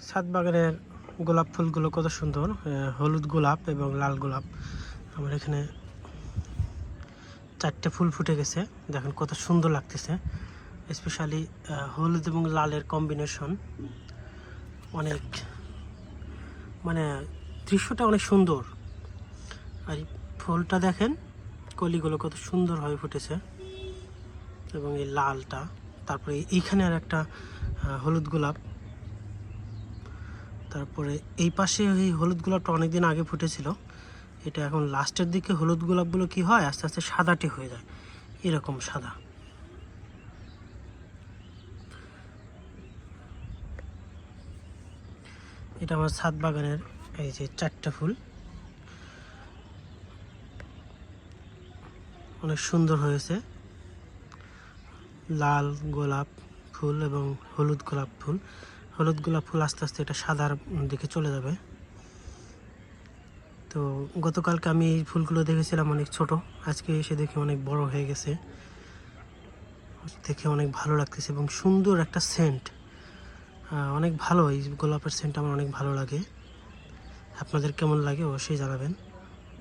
ছাদ বাগানের গোলাপ ফুলগুলো কত সুন্দর, হলুদ গোলাপ এবং লাল গোলাপ। আমার এখানে 4টে ফুল ফুটে গেছে, দেখেন কত সুন্দর লাগতেছে। স্পেশালি হলুদ এবং লালের কম্বিনেশন অনেক, মানে দৃশ্যটা অনেক সুন্দর। আর এই ফুলটা দেখেন, কলিগুলো কত সুন্দরভাবে ফুটেছে এবং এই লালটা, তারপরে এইখানে আর একটা হলুদ গোলাপ, তারপরে এই পাশে ওই হলুদ গোলাপটা অনেকদিন আগে ফুটেছিল। এটা এখন লাস্টের দিকে হলুদ গোলাপগুলো কি হয়, আস্তে আস্তে সাদাটে হয়ে যায়, এরকম সাদা। এটা আমার ছাদ বাগানের এই যে 4টে ফুল, অনেক সুন্দর হয়েছে। লাল গোলাপ ফুল এবং হলুদ গোলাপ ফুল। হলুদ গোলাপ ফুল আস্তে আস্তে এটা সাদার দিকে চলে যাবে। তো গতকালকে আমি এই ফুলগুলো দেখেছিলাম অনেক ছোট, আজকে এসে দেখি অনেক বড় হয়ে গেছে, দেখে অনেক ভালো লাগতেছে এবং সুন্দর একটা সেন্ট। অনেক ভালো, এই গোলাপের সেন্ট আমার অনেক ভালো লাগে। আপনাদের কেমন লাগে অবশ্যই জানাবেন।